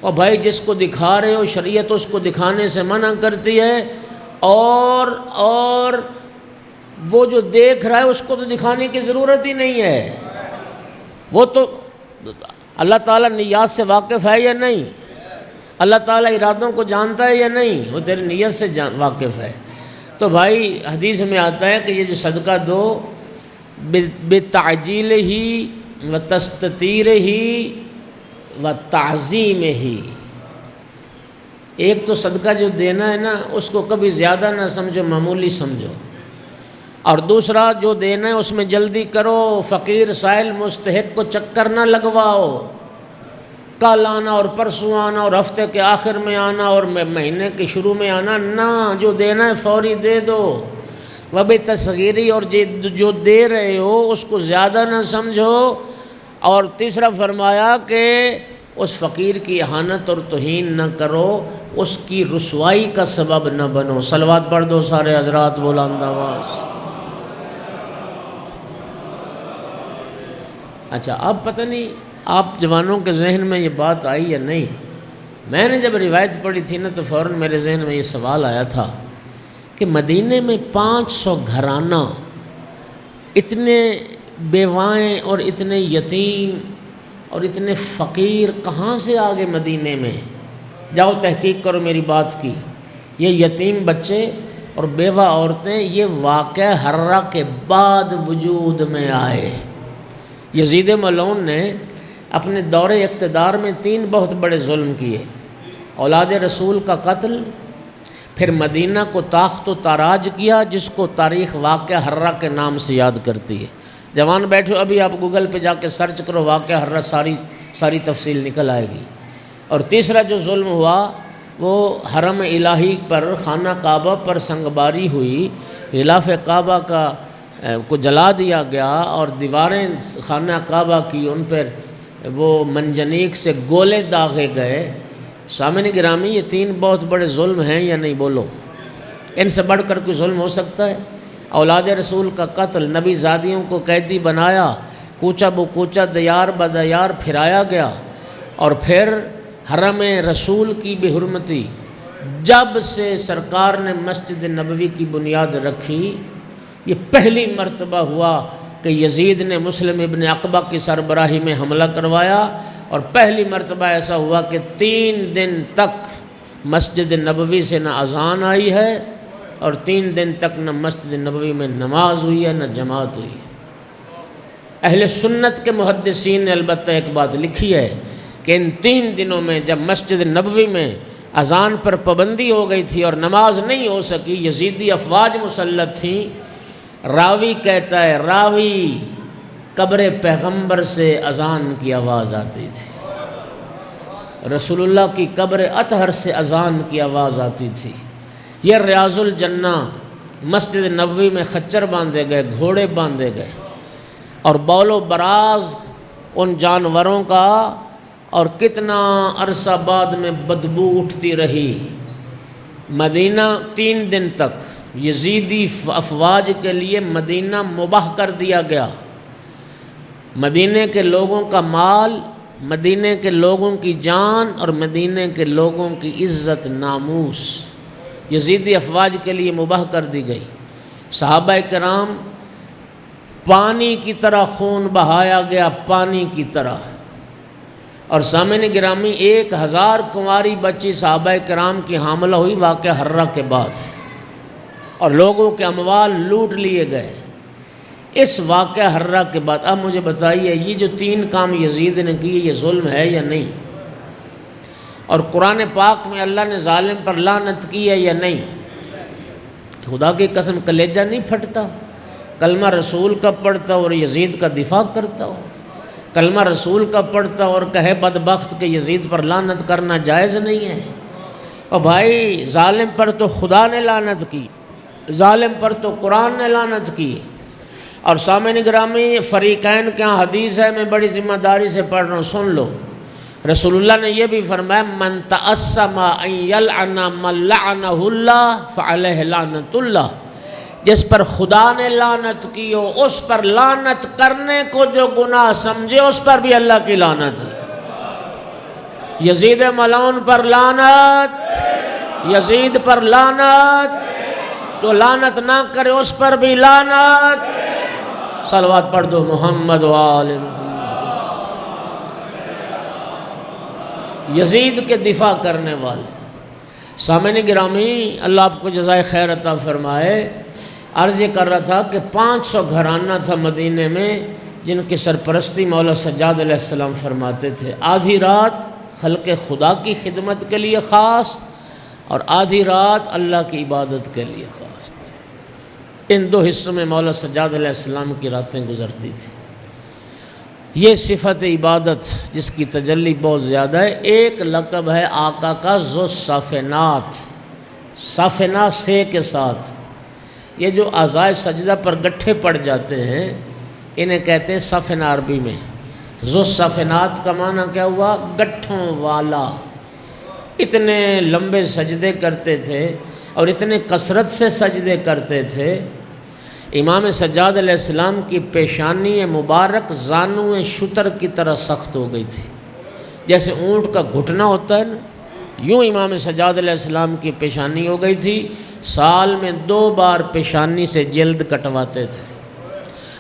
اور بھائی جس کو دکھا رہے ہو، شریعت اس کو دکھانے سے منع کرتی ہے، اور وہ جو دیکھ رہا ہے اس کو تو دکھانے کی ضرورت ہی نہیں ہے۔ وہ تو اللہ تعالیٰ نیات سے واقف ہے یا نہیں؟ اللہ تعالیٰ ارادوں کو جانتا ہے یا نہیں؟ وہ تیری نیت سے واقف ہے۔ تو بھائی حدیث میں آتا ہے کہ یہ جو صدقہ دو بتعجیل ہی و تستطیر ہی و تعظیم ہی، ایک تو صدقہ جو دینا ہے نا، اس کو کبھی زیادہ نہ سمجھو، معمولی سمجھو۔ اور دوسرا جو دینا ہے اس میں جلدی کرو، فقیر سائل مستحق کو چکر نہ لگواؤ، کل آنا اور پرسوں آنا اور ہفتے کے آخر میں آنا اور مہینے کے شروع میں آنا، نہ، جو دینا ہے فوری دے دو۔ وبتصغیری، اور جو دے رہے ہو اس کو زیادہ نہ سمجھو۔ اور تیسرا فرمایا کہ اس فقیر کی اہانت اور توہین نہ کرو، اس کی رسوائی کا سبب نہ بنو۔ صلوات پڑھ دو سارے حضرات بلند آواز۔ اچھا، اب پتہ نہیں آپ جوانوں کے ذہن میں یہ بات آئی یا نہیں، میں نے جب روایت پڑھی تھی نا تو فوراً میرے ذہن میں یہ سوال آیا تھا کہ مدینے میں 500 گھرانہ، اتنے بیوائیں اور اتنے یتیم اور اتنے فقیر کہاں سے آ گئے مدینے میں؟ جاؤ تحقیق کرو میری بات کی۔ یہ یتیم بچے اور بیوہ عورتیں یہ واقعہ حرہ کے بعد وجود میں آئے۔ یزید ملعون نے اپنے دور اقتدار میں 3 بہت بڑے ظلم کیے: اولاد رسول کا قتل، پھر مدینہ کو تاخت و تاراج کیا جس کو تاریخ واقعہ حرہ کے نام سے یاد کرتی ہے۔ جوان بیٹھو، ابھی آپ گوگل پہ جا کے سرچ کرو واقعہ حرہ، ساری تفصیل نکل آئے گی۔ اور تیسرا جو ظلم ہوا وہ حرم الہی پر، خانہ کعبہ پر سنگباری ہوئی، غلاف کعبہ کو جلا دیا گیا اور دیواریں خانہ کعبہ کی ان پر وہ منجنیق سے گولے داغے گئے۔ سامعین گرامی، یہ 3 بہت بڑے ظلم ہیں یا نہیں؟ بولو، ان سے بڑھ کر کوئی ظلم ہو سکتا ہے؟ اولاد رسول کا قتل، نبی زادیوں کو قیدی بنایا، کوچہ بو کوچہ دیار بدیار پھرایا گیا، اور پھر حرم رسول کی بے حرمتی۔ جب سے سرکار نے مسجد نبوی کی بنیاد رکھی، یہ پہلی مرتبہ ہوا کہ یزید نے مسلم ابن عقبہ کی سربراہی میں حملہ کروایا، اور پہلی مرتبہ ایسا ہوا کہ 3 دن تک مسجد نبوی سے نہ اذان آئی ہے اور 3 دن تک نہ مسجد نبوی میں نماز ہوئی ہے نہ جماعت ہوئی ہے۔ اہل سنت کے محدثین نے البتہ ایک بات لکھی ہے کہ ان 3 دنوں میں جب مسجد نبوی میں اذان پر پابندی ہو گئی تھی اور نماز نہیں ہو سکی، یزیدی افواج مسلط تھیں۔ راوی کہتا ہے، راوی قبر پیغمبر سے اذان کی آواز آتی تھی، رسول اللہ کی قبر اطہر سے اذان کی آواز آتی تھی۔ یہ ریاض الجنہ مسجد نبوی میں خچر باندھے گئے، گھوڑے باندھے گئے، اور بول و براز ان جانوروں کا، اور کتنا عرصہ بعد میں بدبو اٹھتی رہی۔ مدینہ 3 دن تک یزیدی افواج کے لیے مدینہ مباح کر دیا گیا۔ مدینے کے لوگوں کا مال، مدینے کے لوگوں کی جان اور مدینے کے لوگوں کی عزت ناموس یزیدی افواج کے لیے مباح کر دی گئی۔ صحابہ کرام پانی کی طرح خون بہایا گیا، پانی کی طرح۔ اور سامعین گرامی، 1000 کنواری بچی صحابہ کرام کی حاملہ ہوئی واقعہ حرہ کے بعد، اور لوگوں کے اموال لوٹ لیے گئے۔ اس واقعہ حرہ کے بعد اب مجھے بتائیے، یہ جو 3 کام یزید نے کیے، یہ ظلم ہے یا نہیں؟ اور قرآن پاک میں اللہ نے ظالم پر لعنت کی ہے یا نہیں؟ خدا کی قسم کلیجہ نہیں پھٹتا؟ کلمہ رسول کا پڑھتا اور یزید کا دفاع کرتا ہو، کلمہ رسول کا پڑھتا اور کہے بدبخت کہ یزید پر لعنت کرنا جائز نہیں ہے۔ اور بھائی، ظالم پر تو خدا نے لعنت کی، ظالم پر تو قرآن نے لعنت کی۔ اور سامعین گرامی، فریقین کے ہاں حدیث ہے، میں بڑی ذمہ داری سے پڑھ رہا ہوں، سن لو۔ رسول اللہ نے یہ بھی فرمایا، من تعصم ان یلعن من لعنہ اللہ فعلیہ لعنت اللہ، جس پر خدا نے لعنت کی ہو اس پر لعنت کرنے کو جو گناہ سمجھے اس پر بھی اللہ کی لعنت ہے۔ یزید ملعون پر لعنت، یزید پر لعنت، جو لعنت نہ کرے اس پر بھی لعنت۔ صلوات پڑھ دو محمد و آل محمد۔ یزید کے دفاع کرنے والے سامعین گرامی، اللہ آپ کو جزائے خیر عطا فرمائے۔ عرض یہ کر رہا تھا کہ 500 گھرانہ تھا مدینے میں جن کی سرپرستی مولا سجاد علیہ السلام فرماتے تھے۔ آدھی رات خلق خدا کی خدمت کے لیے خاص اور آدھی رات اللہ کی عبادت کے لیے خاص تھی۔ ان دو حصوں میں مولا سجاد علیہ السلام کی راتیں گزرتی تھیں۔ یہ صفت عبادت جس کی تجلی بہت زیادہ ہے، ایک لقب ہے آقا کا ذو الصافنات، صافنات سے کے ساتھ۔ یہ جو اعضائے سجدہ پر گٹھے پڑ جاتے ہیں انہیں کہتے ہیں صافنہ عربی میں۔ ذو الصافنات کا معنی کیا ہوا؟ گٹھوں والا۔ اتنے لمبے سجدے کرتے تھے اور اتنے کثرت سے سجدے کرتے تھے، امام سجاد علیہ السلام کی پیشانی مبارک زانو شتر کی طرح سخت ہو گئی تھی، جیسے اونٹ کا گھٹنا ہوتا ہے نا، یوں امام سجاد علیہ السلام کی پیشانی ہو گئی تھی۔ سال میں 2 بار پیشانی سے جلد کٹواتے تھے،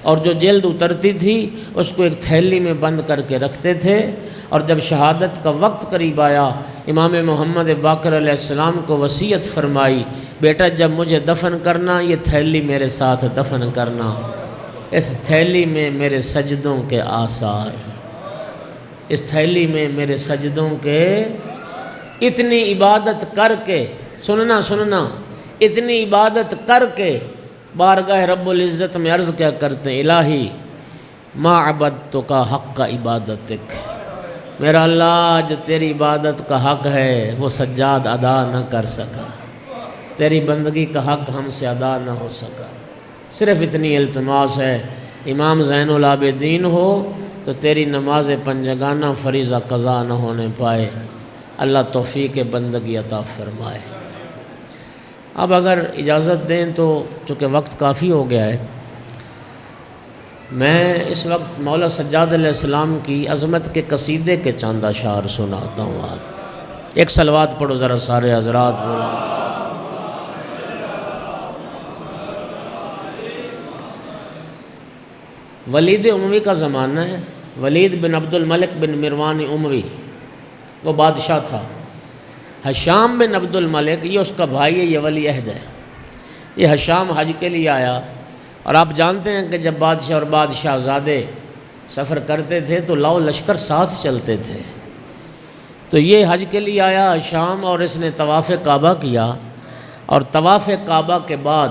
اور جو جلد اترتی تھی اس کو ایک تھیلی میں بند کر کے رکھتے تھے، اور جب شہادت کا وقت قریب آیا امام محمد باقر علیہ السلام کو وصیت فرمائی، بیٹا جب مجھے دفن کرنا یہ تھیلی میرے ساتھ دفن کرنا، اس تھیلی میں میرے سجدوں کے آثار، اس تھیلی میں میرے سجدوں کے۔ اتنی عبادت کر کے، سننا اتنی عبادت کر کے بارگاہ رب العزت میں عرض کیا کرتے ہیں، الہی ما عبدتک حق عبادتک، میرا اللہ جو تیری عبادت کا حق ہے وہ سجاد ادا نہ کر سکا، تیری بندگی کا حق ہم سے ادا نہ ہو سکا۔ صرف اتنی التماس ہے، امام زین العابدین ہو تو تیری نماز پنجگانہ فریضہ قضا نہ ہونے پائے، اللہ توفیق بندگی عطا فرمائے۔ اب اگر اجازت دیں تو چونکہ وقت کافی ہو گیا ہے، میں اس وقت مولا سجاد علیہ السلام کی عظمت کے قصیدے کے چند اشعار سناتا ہوں۔ آپ ایک صلوات پڑھو ذرا سارے حضرات بولا۔ ولید اموی کا زمانہ ہے، ولید بن عبد الملک بن مروان اموی وہ بادشاہ تھا۔ حشام بن عبد الملک یہ اس کا بھائی ہے، یہ ولی عہد ہے۔ یہ حشام حج کے لیے آیا، اور آپ جانتے ہیں کہ جب بادشاہ اور بادشاہ زادے سفر کرتے تھے تو لاؤ لشکر ساتھ چلتے تھے۔ تو یہ حج کے لیے آیا حشام، اور اس نے طواف کعبہ کیا، اور طواف کعبہ کے بعد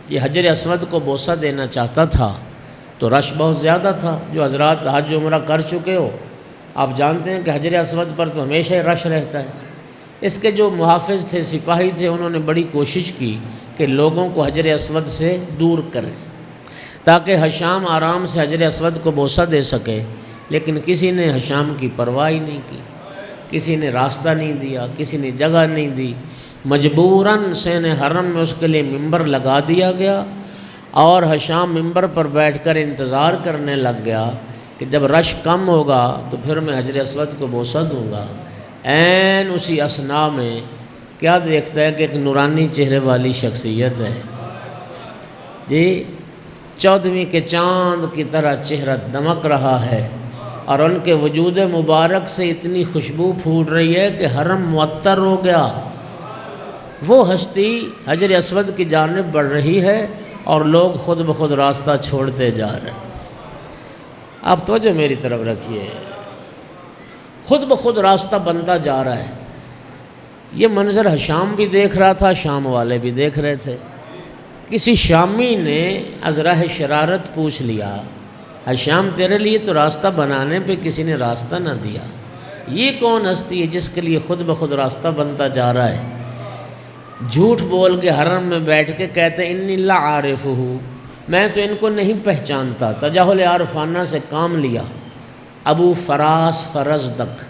یہ حجر اسود کو بوسہ دینا چاہتا تھا، تو رش بہت زیادہ تھا۔ جو حضرات حج عمرہ کر چکے ہو آپ جانتے ہیں کہ حجر اسود پر تو ہمیشہ ہی رش رہتا ہے۔ اس کے جو محافظ تھے، سپاہی تھے، انہوں نے بڑی کوشش کی کہ لوگوں کو حجر اسود سے دور کریں تاکہ حشام آرام سے حجر اسود کو بوسہ دے سکے، لیکن کسی نے حشام کی پرواہ نہیں کی، کسی نے راستہ نہیں دیا، کسی نے جگہ نہیں دی۔ مجبوراً سین حرم میں اس کے لیے ممبر لگا دیا گیا، اور حشام ممبر پر بیٹھ کر انتظار کرنے لگ گیا کہ جب رش کم ہوگا تو پھر میں حجر اسود کو بوسہ دوں گا۔ عین اسی اثناء میں کیا دیکھتا ہے کہ ایک نورانی چہرے والی شخصیت ہے، جی 14ویں کے چاند کی طرح چہرہ دمک رہا ہے، اور ان کے وجود مبارک سے اتنی خوشبو پھوٹ رہی ہے کہ حرم معطر ہو گیا۔ وہ ہستی حجر اسود کی جانب بڑھ رہی ہے، اور لوگ خود بخود راستہ چھوڑتے جا رہے ہیں۔ آپ توجہ میری طرف رکھیے، خود بخود راستہ بنتا جا رہا ہے۔ یہ منظر حشام بھی دیکھ رہا تھا، شام والے بھی دیکھ رہے تھے۔ کسی شامی نے ازراہ شرارت پوچھ لیا، حشام تیرے لیے تو راستہ بنانے پہ کسی نے راستہ نہ دیا، یہ کون ہستی ہے جس کے لیے خود بخود راستہ بنتا جا رہا ہے؟ جھوٹ بول کے حرم میں بیٹھ کے کہتے ہیں انی لا عارفہ، میں تو ان کو نہیں پہچانتا۔ تجاہل عارفانہ سے کام لیا۔ ابو فراس فرزدق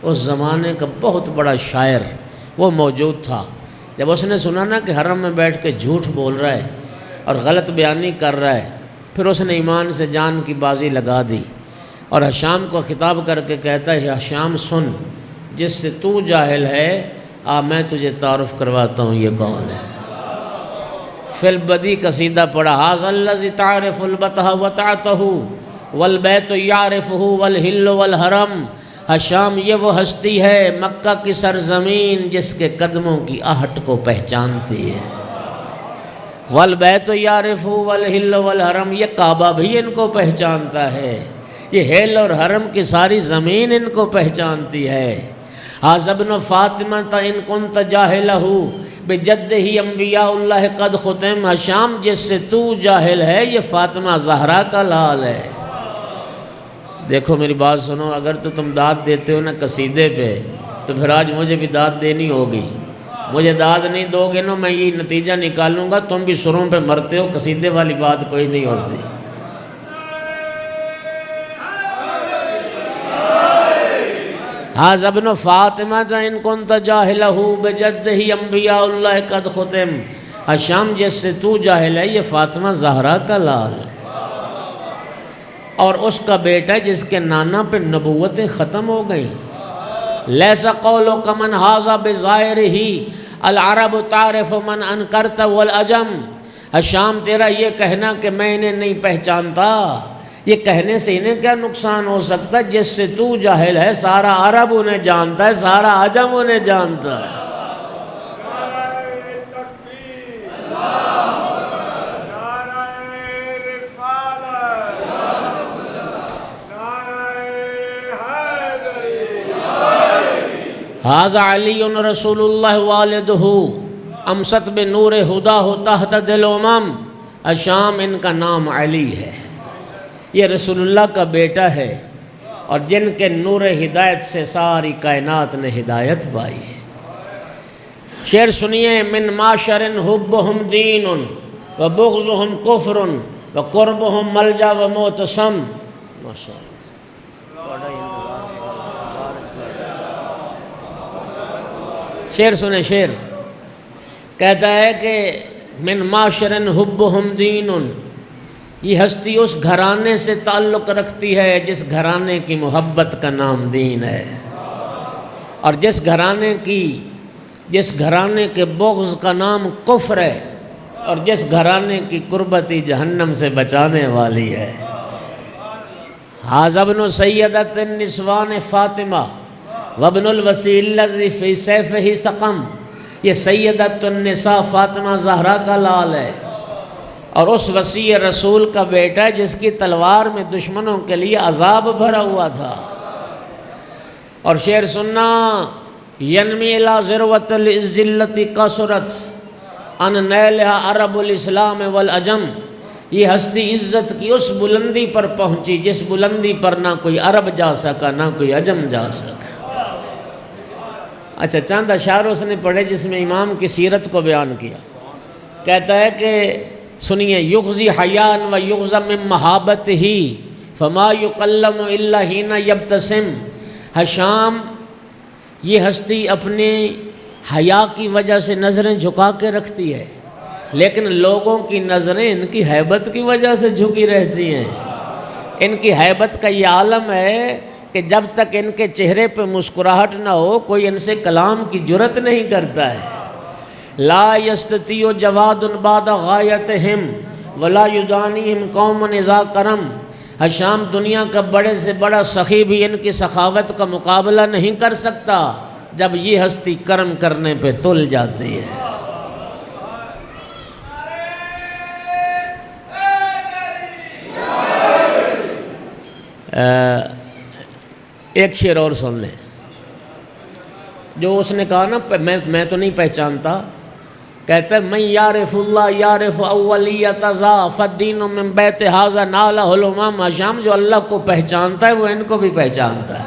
اس زمانے کا بہت بڑا شاعر وہ موجود تھا۔ جب اس نے سنا نا کہ حرم میں بیٹھ کے جھوٹ بول رہا ہے اور غلط بیانی کر رہا ہے، پھر اس نے ایمان سے جان کی بازی لگا دی، اور حشام کو خطاب کر کے کہتا ہے حشام سن، جس سے تو جاہل ہے میں تجھے تعارف کرواتا ہوں یہ کون ہے۔ فی البدی قصیدہ پڑھا، ھذا الذی تعرف البتہ وطاعتہ والبیت یعرفہ والحل والحرم۔ حشام یہ وہ ہستی ہے مکہ کی سرزمین جس کے قدموں کی آہٹ کو پہچانتی ہے۔ والبیت یعرفہ والحل والحرم، یہ کعبہ بھی ان کو پہچانتا ہے، یہ حل اور حرم کی ساری زمین ان کو پہچانتی ہے۔ ھذا ابن فاطمہ ان کنت جاہلہ، بجدہ انبیاء اللہ قد ختم، ہشام جس سے تو جاہل ہے یہ فاطمہ زہرا کا لال ہے۔ دیکھو میری بات سنو، اگر تو تم داد دیتے ہو نا قصیدے پہ تو پھر آج مجھے بھی داد دینی ہوگی۔ مجھے داد نہیں دو گے نا میں یہ نتیجہ نکالوں گا تم بھی سروں پہ مرتے ہو، قصیدے والی بات کوئی نہیں ہوتی۔ ھذا ابن فاطمہ ان کنت جاہلہ بجدہ انبیاء اللہ قد ختم، ہشام جس سے تو جاہل ہے یہ فاطمہ زہرا کا لال ہے، اور اس کا بیٹا جس کے نانا پہ نبوتیں ختم ہو گئیں۔ لیس قولک من ھذا بظاہرہ العرب تعرف من انکرت والعجم، ہشام تیرا یہ کہنا کہ میں انہیں نہیں پہچانتا، یہ کہنے سے انہیں کیا نقصان ہو سکتا؟ جس سے تو جاہل ہے سارا عرب انہیں جانتا ہے، سارا عجم انہیں جانتا ہے۔ ھذا علی رسول اللہ والدہ امست بنور ہداہ تحت دل امم، ہشام ان کا نام علی ہے، یہ رسول اللہ کا بیٹا ہے اور جن کے نور ہدایت سے ساری کائنات نے ہدایت پائی ہے۔ شعر سنیے، من معشر حبہم دین و بغضہم کفر و قربہم ملجا و معتصم۔ شعر سنیں، شعر کہتا ہے کہ من معشر حبہم دین، یہ ہستی اس گھرانے سے تعلق رکھتی ہے جس گھرانے کی محبت کا نام دین ہے، اور جس گھرانے کے بغض کا نام کفر ہے، اور جس گھرانے کی قربتی جہنم سے بچانے والی ہے۔ ھذا ابن سیدۃ النسوان فاطمہ وابن الوصی الذی فی سیفہ سقم، یہ سیدۃ النساء فاطمہ زہرا کا لال ہے اور اس وصی رسول کا بیٹا جس کی تلوار میں دشمنوں کے لیے عذاب بھرا ہوا تھا۔ اور شعر سننا، ینمی الی ذروۃ الذلۃ کثرت ان نیلھا عرب الاسلام والعجم، یہ ہستی عزت کی اس بلندی پر پہنچی جس بلندی پر نہ کوئی عرب جا سکا نہ کوئی عجم جا سکا۔ اچھا، چند اشعار اس نے پڑھے جس میں امام کی سیرت کو بیان کیا۔ کہتا ہے کہ سنیے، یغزی حیان و یغزم من محابت ہی فما یکلم الا حین یبتسم، ہشام یہ ہستی اپنے حیا کی وجہ سے نظریں جھکا کے رکھتی ہے، لیکن لوگوں کی نظریں ان کی ہیبت کی وجہ سے جھکی رہتی ہیں۔ ان کی ہیبت کا یہ عالم ہے کہ جب تک ان کے چہرے پہ مسکراہٹ نہ ہو کوئی ان سے کلام کی جرت نہیں کرتا ہے۔ لا یستطیع جواد بعد غایتہم ولا یدانیہم قوم اذا کرم، ہشام دنیا کا بڑے سے بڑا سخی بھی ان کی سخاوت کا مقابلہ نہیں کر سکتا جب یہ ہستی کرم کرنے پہ تل جاتی ہے۔ ایک شعر اور سن لیں جو اس نے کہا نا، میں تو نہیں پہچانتا، کہتا ہے میں یعرف اللہ یعرف اولیت ذا فالدین من بیت ھذا نالہ الامم، ہشام جو اللہ کو پہچانتا ہے وہ ان کو بھی پہچانتا ہے۔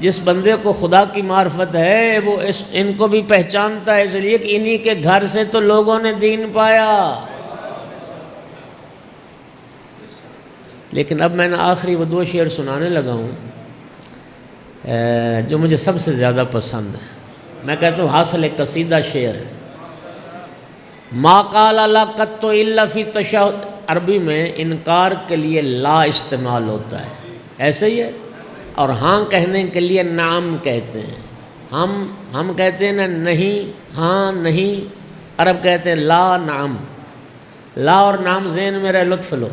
جس بندے کو خدا کی معرفت ہے وہ ان کو بھی پہچانتا ہے، اس لیے کہ انہی کے گھر سے تو لوگوں نے دین پایا۔ لیکن اب میں نے آخری وہ 2 شعر سنانے لگا ہوں جو مجھے سب سے زیادہ پسند ہے۔ میں کہتا ہوں حاصل ایک قصیدہ شعر ہے، ما قال لا قط الا فی تشہد، عربی میں انکار کے لیے لا استعمال ہوتا ہے، ایسے ہی ہے، اور ہاں کہنے کے لیے نعم کہتے ہیں۔ ہم کہتے ہیں نا نہیں، ہاں نہیں، عرب کہتے ہیں لا نعم، لا اور نعم ذہن میں رہے، لطف لو۔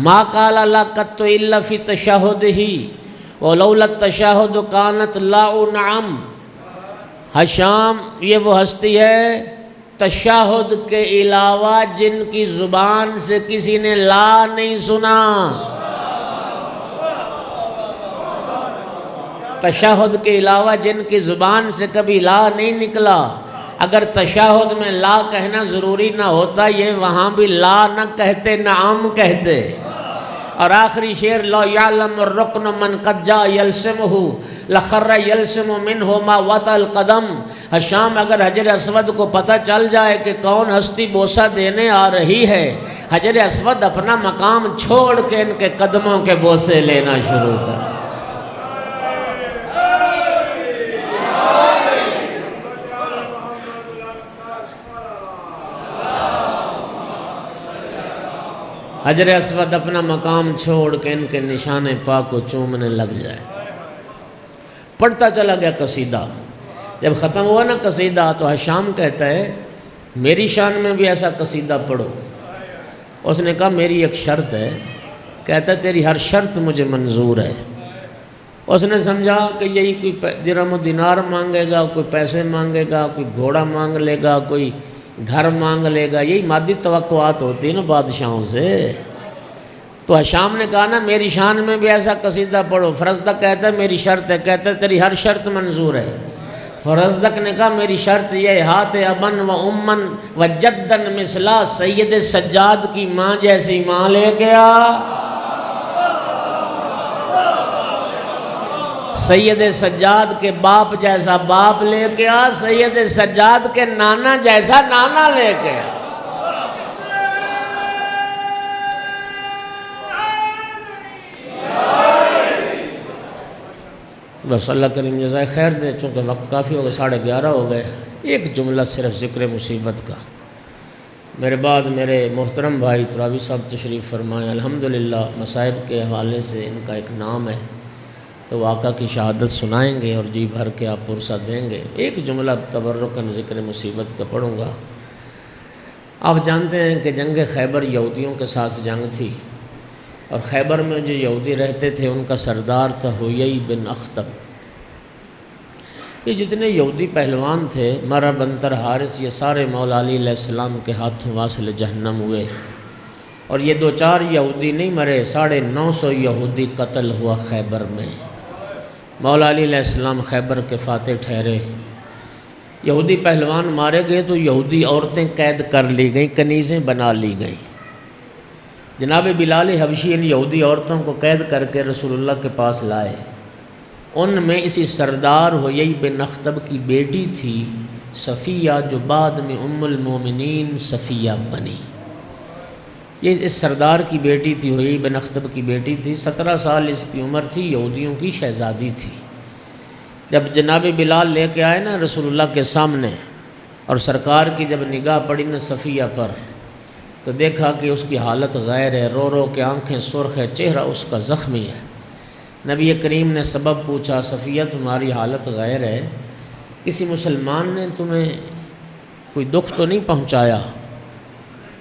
ما قال لا قط الا فی تشہدہ ولولا التشہد کانت لا نعم، ہشام یہ وہ ہستی ہے تشہد کے علاوہ جن کی زبان سے کسی نے لا نہیں سنا۔ تشہد کے علاوہ جن کی زبان سے کبھی لا نہیں نکلا، اگر تشہد میں لا کہنا ضروری نہ ہوتا یہ وہاں بھی لا نہ کہتے، نعم کہتے۔ اور آخری شعر لو یعلم الرکن من قد جاء یلسمہ لخر یلسم منہ ما وطأ القدم۔ حشام اگر حجر اسود کو پتہ چل جائے کہ کون ہستی بوسہ دینے آ رہی ہے، حجر اسود اپنا مقام چھوڑ کے ان کے قدموں کے بوسے لینا شروع کر۔ حجر اسود اپنا مقام چھوڑ کے ان کے نشان پاک کو چومنے لگ جائے۔ پڑھتا چلا گیا قصیدہ، جب ختم ہوا نا قصیدہ تو حشام کہتا ہے میری شان میں بھی ایسا قصیدہ پڑھو۔ اس نے کہا میری ایک شرط ہے۔ کہتا ہے تیری ہر شرط مجھے منظور ہے۔ اس نے سمجھا کہ یہی کوئی درہم و دینار مانگے گا، کوئی پیسے مانگے گا، کوئی گھوڑا مانگ لے گا، کوئی گھر مانگ لے گا، یہی مادی توقعات ہوتی ہیں نا بادشاہوں سے۔ تو حشام نے کہا نا میری شان میں بھی ایسا قصیدہ پڑھو۔ فرزدق کہتا ہے میری شرط ہے۔ کہتا ہے تیری ہر شرط منظور ہے۔ فرزدق نے کہا میری شرط یہ ہاتھ ابن و امن و جدن مثلا سید سجاد کی ماں جیسی ماں لے کے آ، سید سجاد کے باپ جیسا باپ لے کے آ، سید سجاد کے نانا جیسا نانا لے کے آ۔ بس اللہ کریم جزائے خیر دے، چونکہ وقت کافی ہو گئے، 11:30 ہو گئے۔ ایک جملہ صرف ذکر مصیبت کا۔ میرے بعد میرے محترم بھائی ترابی صاحب تشریف فرمائیں۔ الحمدللہ مصائب کے حوالے سے ان کا ایک نام ہے، تو وہ آقا کی شہادت سنائیں گے اور جی بھر کے آپ پرسہ دیں گے۔ ایک جملہ تبرکاً ذکر مصیبت کا پڑھوں گا۔ آپ جانتے ہیں کہ جنگ خیبر یہودیوں کے ساتھ جنگ تھی، اور خیبر میں جو یہودی رہتے تھے ان کا سردار تھا حیی بن اخطب۔ یہ جتنے یہودی پہلوان تھے مرہ بنتر حارث، یہ سارے مولا علی علیہ السلام کے ہاتھوں واصل جہنم ہوئے، اور یہ 2-4 یہودی نہیں مرے، 950 یہودی قتل ہوا خیبر میں۔ مولا علی علیہ السلام خیبر کے فاتح ٹھہرے۔ یہودی پہلوان مارے گئے تو یہودی عورتیں قید کر لی گئیں، کنیزیں بنا لی گئیں۔ جناب بلال حبشی ان یہودی عورتوں کو قید کر کے رسول اللہ کے پاس لائے۔ ان میں اسی سردار حیی بن اخطب کی بیٹی تھی صفیہ، جو بعد میں ام المومنین صفیہ بنی۔ یہ اس سردار کی بیٹی تھی، حیی بن اخطب کی بیٹی تھی، 17 سال اس کی عمر تھی، یہودیوں کی شہزادی تھی۔ جب جناب بلال لے کے آئے نا رسول اللہ کے سامنے، اور سرکار کی جب نگاہ پڑی نا صفیہ پر، تو دیکھا کہ اس کی حالت غیر ہے، رو رو کے آنکھیں سرخ ہے، چہرہ اس کا زخمی ہے۔ نبی کریم نے سبب پوچھا، صفیہ تمہاری حالت غیر ہے، کسی مسلمان نے تمہیں کوئی دکھ تو نہیں پہنچایا؟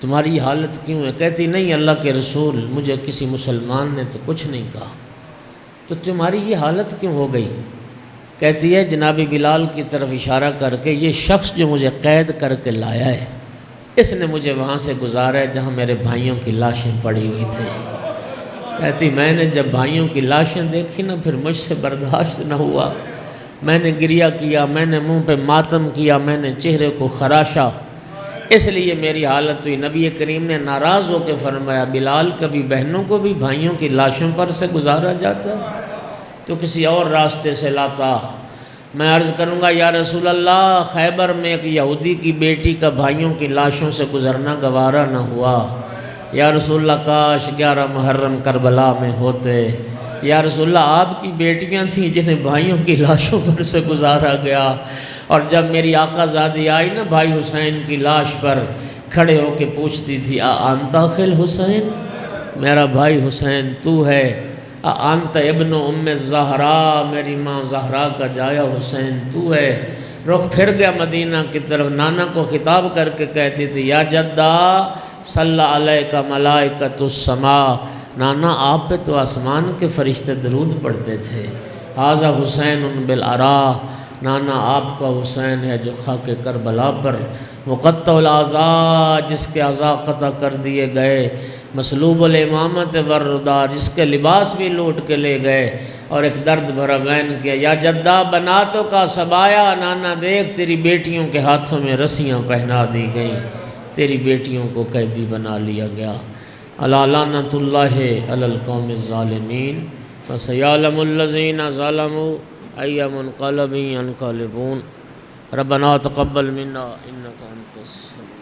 تمہاری یہ حالت کیوں ہے؟ کہتی نہیں اللہ کے رسول، مجھے کسی مسلمان نے تو کچھ نہیں کہا۔ تو تمہاری یہ حالت کیوں ہو گئی؟ کہتی ہے جناب بلال کی طرف اشارہ کر کے، یہ شخص جو مجھے قید کر کے لایا ہے، اس نے مجھے وہاں سے گزارا ہے جہاں میرے بھائیوں کی لاشیں پڑی ہوئی تھیں۔ کہتی میں نے جب بھائیوں کی لاشیں دیکھی نا، پھر مجھ سے برداشت نہ ہوا، میں نے گریہ کیا، میں نے منہ پہ ماتم کیا، میں نے چہرے کو خراشا، اس لیے میری حالت ہوئی۔ نبی کریم نے ناراض ہو کے فرمایا بلال کبھی بہنوں کو بھی بھائیوں کی لاشوں پر سے گزارا جاتا ہے تو کسی اور راستے سے لاتا۔ میں عرض کروں گا یا رسول اللہ، خیبر میں ایک یہودی کی بیٹی کا بھائیوں کی لاشوں سے گزرنا گوارا نہ ہوا۔ یا رسول اللہ کاش 11 محرم کربلا میں ہوتے۔ یا رسول اللہ آپ کی بیٹیاں تھیں جنہیں بھائیوں کی لاشوں پر سے گزارا گیا، اور جب میری آقا زادی آئی نا بھائی حسین کی لاش پر، کھڑے ہو کے پوچھتی تھی انت اخل حسین، میرا بھائی حسین تو ہے؟ انت ابن ام زہرا، میری ماں زہرا کا جایا حسین تو ہے؟ رخ پھر گیا مدینہ کی طرف، نانا کو خطاب کر کے کہتی تھی یا جدہ صلی علیک ملائکۃ السماء، نانا آپ پہ تو آسمان کے فرشتے درود پڑھتے تھے۔ ھذا حسین بالعراء، نانا آپ کا حسین ہے جو خاک کربلا پر مقطع الاعضاء، جس کے اعضاء قطع کر دیے گئے، مسلوب الامامت والرداء، جس کے لباس بھی لوٹ کے لے گئے، اور ایک درد بھرا بیان کیا، یا جدہ بناتوں کا سبایا، نانا دیکھ تیری بیٹیوں کے ہاتھوں میں رسیاں پہنا دی گئیں، تیری بیٹیوں کو قیدی بنا لیا گیا۔ الا لعنۃ اللہ علی القوم الظالمین فسیعلم الذین ظلموا ای منقلب ینقلبون۔ ربنا تقبل منا انک انت السمیع